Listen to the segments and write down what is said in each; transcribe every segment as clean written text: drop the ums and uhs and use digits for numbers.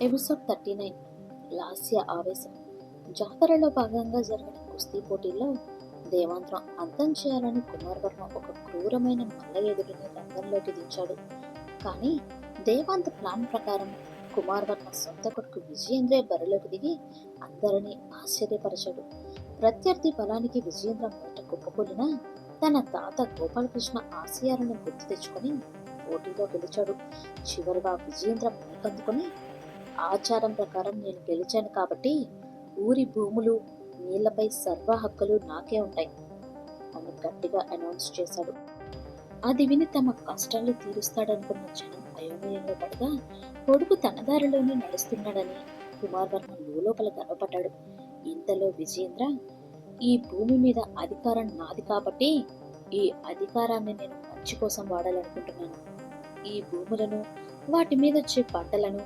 Episode 39 Lasya ఆవేశం. జాతరలో భాగంగా జరిగిన కుస్తీ పోటీల్లో దేవాంత్రం అంతం చేయాలని కుమార్ వర్మ ఒక క్రూరమైన మల్ల ఎదురుని రంగంలోకి దించాడు. కానీ దేవాంత్ ప్లాన్ ప్రకారం కుమార్ వర్మ సొంత కొడుకు విజయేంద్రే బరిలోకి దిగి అందరినీ ఆశ్చర్యపరిచాడు. ప్రత్యర్థి బలానికి విజయేంద్ర మూట కుప్పకూలినా తన తాత గోపాలకృష్ణ ఆశయాలను గుర్తు తెచ్చుకొని పోటీలో గెలిచాడు. చివరిగా విజయేంద్ర మేకందుకొని, ఆచారం ప్రకారం నేను గెలిచాను కాబట్టి ఊరి భూములు, నీళ్లపై సర్వ హక్కులు నాకే ఉంటాయి అని గట్టిగా అనౌన్స్ చేశాడు. అది విని తమ కష్టాలు తీరుస్తాడనుకున్న జనం అయోమయంలో పడగా, కొడుకు తన దారిలోనే నడుస్తున్నాడని కుమార్ వర్మ లోపల గర్వపడ్డాడు. ఇంతలో విజయేంద్ర, ఈ భూమి మీద అధికారం నాది కాబట్టి ఈ అధికారాన్ని నేను మంచి కోసం వాడాలనుకుంటున్నాను. ఈ భూములను, వాటి మీద వచ్చే పంటలను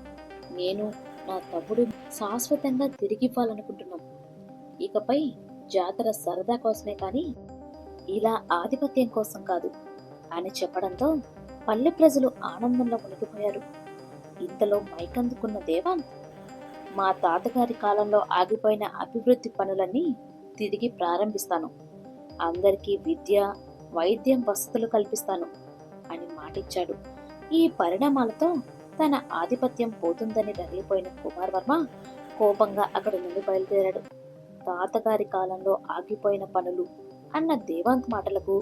నేను, నా తమ్ముడు శాశ్వతంగా తిరిగివ్వాలనుకుంటున్నాం. ఇకపై జాతర సరదా కోసమే కానీ ఇలా ఆధిపత్యం కోసం కాదు అని చెప్పడంతో పల్లె ప్రజలు ఆనందంలో మునిగిపోయారు. ఇంతలో మైకందుకున్న దేవాంత్, మా తాతగారి కాలంలో ఆగిపోయిన అభివృద్ధి పనులన్నీ తిరిగి ప్రారంభిస్తాను, అందరికీ విద్య, వైద్యం, వసతులు కల్పిస్తాను అని మాటిచ్చాడు. ఈ పరిణామాలతో తన ఆధిపత్యం పోతుందని రగిలిపోయిన కుమార్ వర్మ కోపంగా అక్కడి నుండి బయలుదేరాడు. తాతగారి కాలంలో ఆగిపోయిన పనులు అన్న దేవాంత్ మాటలకు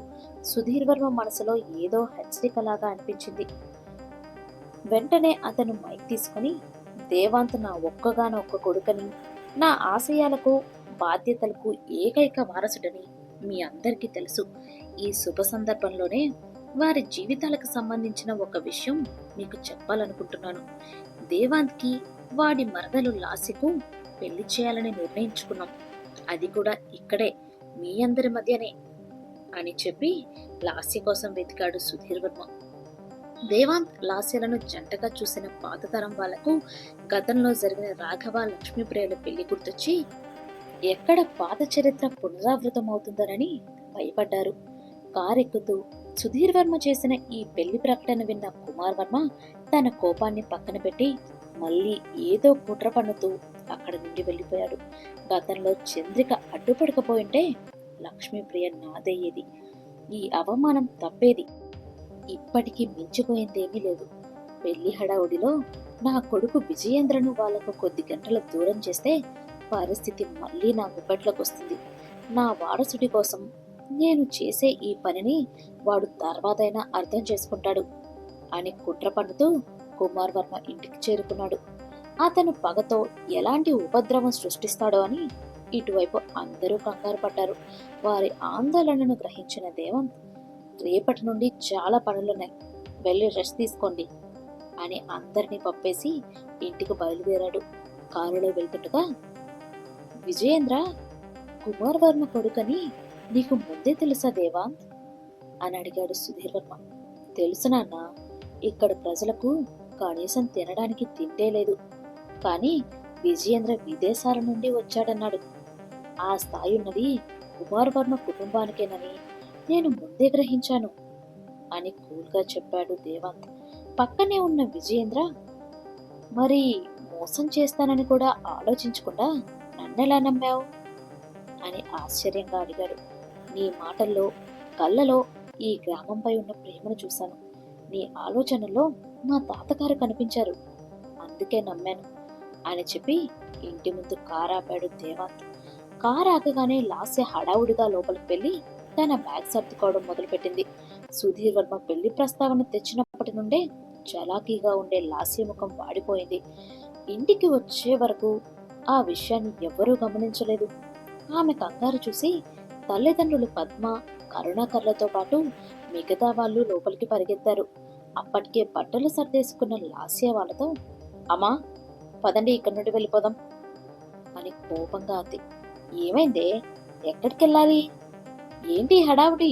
సుధీర్ వర్మ మనసులో ఏదో హెచ్చరికలాగా అనిపించింది. వెంటనే అతను మైక్ తీసుకుని, దేవాంత్ నా ఒక్కగానొక్క కొడుకని, నా ఆశయాలకు, బాధ్యతలకు ఏకైక వారసుడని మీ అందరికీ తెలుసు. ఈ శుభ సందర్భంలోనే వారి జీవితాలకు సంబంధించిన ఒక విషయం మీకు చెప్పాలనుకుంటున్నాను. దేవాంత్కి వాడి మరదలు లాస్యకు పెళ్లి చేయాలని నిర్ణయించుకున్నాం. అది కూడా ఇక్కడే, మీ అందరి మధ్యనే అని చెప్పి లాస్య కోసం వెతికాడు సుధీర్ వర్మ. దేవాంత్ లాస్యలను జంటగా చూసిన పాతతరం వాళ్లకు గతంలో జరిగిన రాఘవ, లక్ష్మీప్రియల పెళ్లి గుర్తొచ్చి ఎక్కడ పాత చరిత్ర పునరావృతం అవుతుందనని భయపడ్డారు. కారెక్కుతూ సుధీర్ వర్మ చేసిన ఈ పెళ్లి ప్రకటన విన్న కుమార్ వర్మ తన కోపాన్ని పక్కన పెట్టి మళ్ళీ ఏదో కుట్ర పన్నుతూ అక్కడి నుండి వెళ్ళిపోయాడు. గతంలో చంద్రిక అడ్డుపడకపోయింటే లక్ష్మీప్రియ నాదయ్యేది, ఈ అవమానం తప్పేది. ఇప్పటికీ మించిపోయిందేమీ లేదు. పెళ్లి హడావుడిలో నా కొడుకు విజయేంద్రను వాళ్లకు కొద్ది గంటల దూరం చేస్తే పరిస్థితి మళ్ళీ నా గుప్పెట్లోకి వస్తుంది. నా వారసుడి కోసం నేను చేసే ఈ పనిని వాడు తర్వాతైనా అర్థం చేసుకుంటాడు అని కుట్ర పన్నుతూ కుమార్ వర్మ ఇంటికి చేరుకున్నాడు. అతను పగతో ఎలాంటి ఉపద్రవం సృష్టిస్తాడో అని ఇటువైపు అందరూ కంగారు పడ్డారు. వారి ఆందోళనను గ్రహించిన దేవంత్, రేపటి నుండి చాలా పనులున్నాయి, వెళ్ళి రెస్ట్ తీసుకోండి అని అందరినీ పంపేసి ఇంటికి బయలుదేరాడు. కారులో వెళ్తుండగా, విజయేంద్ర, కుమార్ వర్మ కొడుకని నీకు ముందే తెలుసా దేవాంత్ అని అడిగాడు సుధీర్ వర్మ. తెలుసు నాన్న, ఇక్కడ ప్రజలకు కనీసం తినడానికి తిండే లేదు, కానీ విజయేంద్ర విదేశాల నుండి వచ్చాడన్నాడు. ఆ స్థాయి ఉన్నది కుమార్ వర్మ కుటుంబానికేనని నేను ముందే గ్రహించాను అని కూల్గా చెప్పాడు దేవాంత్. పక్కనే ఉన్న విజయేంద్ర, మరి మోసం చేస్తానని కూడా ఆలోచించకుండా నన్నెలా నమ్మావు అని ఆశ్చర్యంగా అడిగాడు. నీ మాటల్లో, కళ్ళలో ఈ గ్రామంపై ఉన్న ప్రేమను చూశాను. నీ ఆలోచనలో మా తాతగారు కనిపించారు, అందుకే నమ్మాను అని చెప్పి ఇంటి ముందు కారు ఆపాడు దేవాంత్. కారు ఆగగానే లాస్య హడావుడిగా లోపలికి వెళ్లి తన బ్యాగ్ సర్దుకోవడం మొదలుపెట్టింది. సుధీర్ వర్మ పెళ్లి ప్రస్తావన తెచ్చినప్పటి నుండే చలాకీగా ఉండే లాస్య ముఖం వాడిపోయింది. ఇంటికి వచ్చే వరకు ఆ విషయాన్ని ఎవ్వరూ గమనించలేదు. ఆమె కంగారు చూసి తల్లిదండ్రులు పద్మ, కరుణాకర్లతో పాటు మిగతా వాళ్ళు లోపలికి పరిగెత్తారు. అప్పటికే బట్టలు సర్దేసుకున్న లాస్య వాళ్ళతో, అమ్మా పదండి, ఇక్కడి నుండి వెళ్ళిపోదాం అని కోపంగా అంది. ఏమైందే, ఎక్కడికెళ్ళాలి, ఏంటి హడావుడి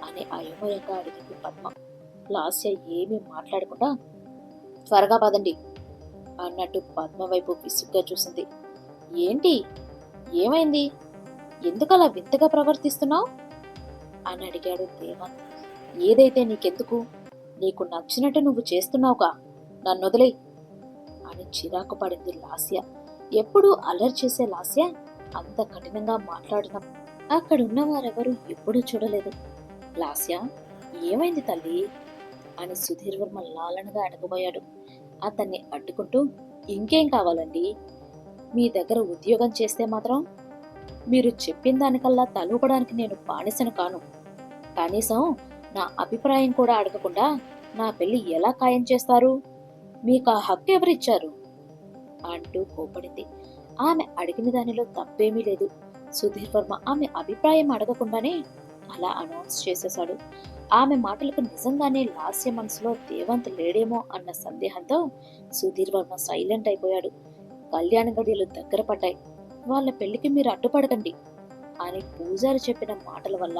అని అయోమయంగా అడిగింది పద్మ. లాస్య ఏమీ మాట్లాడకుండా, త్వరగా పదండి అన్నట్టు పద్మ వైపు విసుగ్గా చూసింది. ఏంటి, ఏమైంది, ఎందుకలా వింతగా ప్రవర్తిస్తున్నావు అని అడిగాడు దేవాంత్. ఏదైతే నీకెందుకు, నీకు నచ్చినట్టు నువ్వు చేస్తున్నావుగా, నన్నొదిలే అని చిరాకు పడింది లాస్య. ఎప్పుడూ అల్లరి చేసే లాస్య అంత కఠినంగా మాట్లాడిన అక్కడున్న వారెవరూ ఎప్పుడూ చూడలేదు. లాస్య, ఏమైంది తల్లి అని సుధీర్ వర్మ లాలనగా అడగబోయాడు. అతన్ని అడ్డుకుంటూ, ఇంకేం కావాలండి? మీ దగ్గర ఉద్యోగం చేస్తే మాత్రం మీరు చెప్పిన దానికల్లా తలూపడానికి నేను బానిసను కాను. కనీసం నా అభిప్రాయం కూడా అడగకుండా నా పెళ్లి ఎలా ఖాయం చేస్తారు? మీకు ఆ హక్కు ఎవరిచ్చారు అంటూ కోపడింది. ఆమె అడిగిన దానిలో తప్పేమీ లేదు. సుధీర్ వర్మ ఆమె అభిప్రాయం అడగకుండానే అలా అనౌన్స్ చేసేశాడు. ఆమె మాటలకు నిజంగానే లాస్య మనసులో దేవంత్ లేడేమో అన్న సందేహంతో సుధీర్ వర్మ సైలెంట్ అయిపోయాడు. కళ్యాణ గడియలు దగ్గర పడ్డాయి. వాళ్ళ పెళ్లికి మీరు అడ్డుపడకండి అని పూజారి చెప్పిన మాటల వల్ల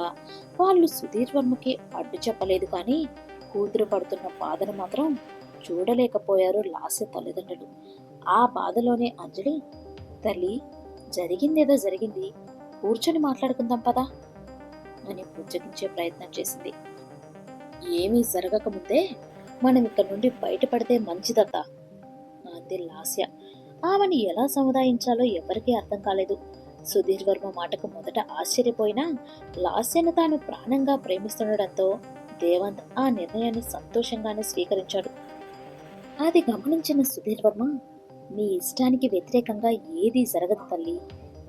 వాళ్ళు సుధీర్ వర్మకి అడ్డు చెప్పలేదు, కానీ కూతురు పడుతున్న బాధను మాత్రం చూడలేకపోయారు లాస్య తల్లిదండ్రులు. ఆ బాధలోనే అంజలి, తల్లి, జరిగిందేదో జరిగింది, కూర్చొని మాట్లాడుకుందాం పదా అని బుజ్జగించే ప్రయత్నం చేసింది. ఏమీ జరగకముందే మనం ఇక్కడి నుండి బయటపడితే మంచిదత్తా అంది లాస్య. ఆమెని ఎలా సముదాయించాలో ఎవరికీ అర్థం కాలేదు. సుధీర్ వర్మ మాటకు మొదట ఆశ్చర్యపోయినా లాస్యను తాను ప్రాణంగా ప్రేమిస్తుండటంతో దేవంత్ ఆ నిర్ణయాన్ని సంతోషంగానే స్వీకరించాడు. అది గమనించిన సుధీర్ వర్మ, నీ ఇష్టానికి వ్యతిరేకంగా ఏదీ జరగదు తల్లి.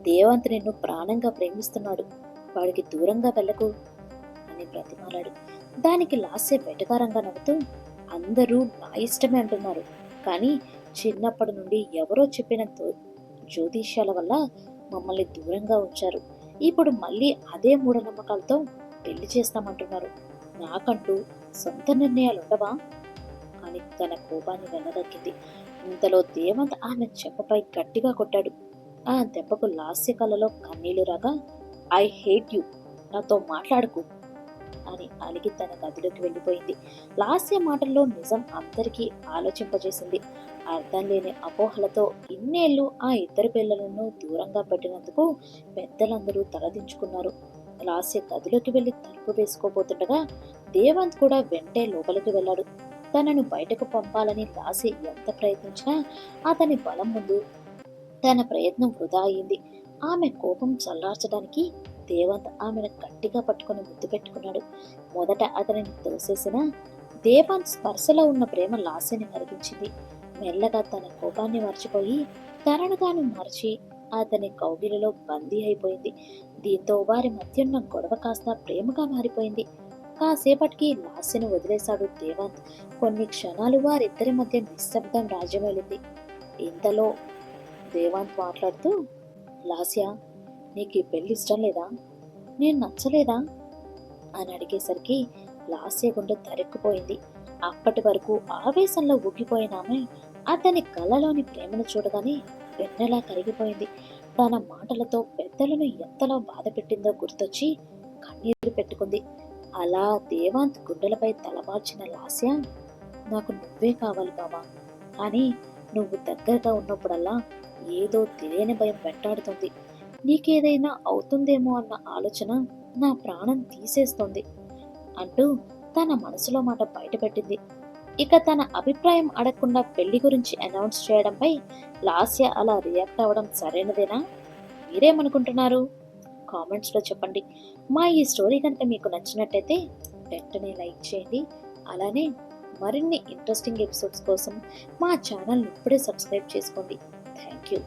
దేవంత్ నిన్ను ప్రాణంగా ప్రేమిస్తున్నాడు, వాడికి దూరంగా వెళ్ళకు అని బ్రతిమాలాడు. దానికి లాస్య వెటకారంగా నవ్వుతూ, అందరూ నా ఇష్టమే అంటున్నారు, కానీ చిన్నప్పటి నుండి ఎవరో చెప్పిన జ్యోతిష్యాల వల్ల మమ్మల్ని దూరంగా ఉంచారు. ఇప్పుడు మళ్ళీ అదే మూఢనమ్మకాలతో పెళ్లి చేస్తామంటున్నారు. నాకంటూ సొంత నిర్ణయాలుండవా అని తన కోపాన్ని వెనదక్కింది. ఇంతలో దేవంత్ ఆమె చెంపపై గట్టిగా కొట్టాడు. ఆ దెబ్బకు లాస్య కళ్ళలో కన్నీళ్లు రాగా, ఐ హేట్ యు, నాతో మాట్లాడుకు అని అలిగి తన గదిలోకి వెళ్ళిపోయింది. లాస్య మాటల్లో నిజం అందరికీ ఆలోచింపజేసింది. అర్థం లేని అపోహలతో ఇన్నేళ్లు ఆ ఇద్దరు పిల్లలను దూరంగా పెట్టినందుకు పెద్దలందరూ తలదించుకున్నారు. లాస్య గదిలోకి వెళ్లి తలుపు వేసుకోబోతుండగా దేవంత్ కూడా వెంటే లోపలికి వెళ్ళాడు. తనను బయటకు పంపాలని లాస్య ఎంత ప్రయత్నించినా అతని బలం ముందు తన ప్రయత్నం వృధా అయింది. ఆమె కోపం చల్లార్చడానికి దేవంత్ ఆమెను గట్టిగా పట్టుకుని ముద్దు పెట్టుకున్నాడు. మొదట అతనిని తోసేసిన దేవంత్ స్పర్శలో ఉన్న ప్రేమ లాస్యని కరిగించింది. మెల్లగా తన కోపాన్ని మర్చిపోయి తనను తాను మర్చి అతని కౌగిలిలో బందీ అయిపోయింది. దీంతో వారి మధ్య ఉన్న గొడవ కాస్త ప్రేమగా మారిపోయింది. కాసేపటికి లాస్యను వదిలేశాడు దేవంత్. కొన్ని క్షణాలు వారిద్దరి మధ్య నిశ్శబ్దం రాజ్యమేలింది. ఇంతలో దేవంత్ మాట్లాడుతూ, లాస్య, నీకు ఈ పెళ్లి ఇష్టం లేదా? నేను నచ్చలేదా అని అడిగేసరికి లాస్య గుండె తరెక్కుపోయింది. అప్పటి వరకు ఆవేశంలో ఊగిపోయిన ఆమె అతని కళ్ళలోని ప్రేమను చూడగానే వెన్నెలా కరిగిపోయింది. తన మాటలతో పెద్దలను ఎంతలో బాధ పెట్టిందో గుర్తొచ్చి కన్నీరు పెట్టుకుంది. అలా దేవాంత్ గుండెలపై తలవాల్చిన లాస్య, నాకు నువ్వే కావాలి బావా, కానీ నువ్వు దగ్గరగా ఉన్నప్పుడల్లా ఏదో తెలియని భయం వెంటాడుతుంది. నీకేదైనా అవుతుందేమో అన్న ఆలోచన నా ప్రాణం తీసేస్తోంది అంటూ తన మనసులో మాట బయటపెట్టింది. ఇక తన అభిప్రాయం అడగకుండా పెళ్లి గురించి అనౌన్స్ చేయడంపై లాస్య అలా రియాక్ట్ అవ్వడం సరైనదేనా? మీరేమనుకుంటున్నారు? కామెంట్స్లో చెప్పండి. మా ఈ స్టోరీ కనుక మీకు నచ్చినట్టయితే వెంటనే లైక్ చేయండి. అలానే మరిన్ని ఇంట్రెస్టింగ్ ఎపిసోడ్స్ కోసం మా ఛానల్ ఇప్పుడే సబ్స్క్రైబ్ చేసుకోండి. Thank you.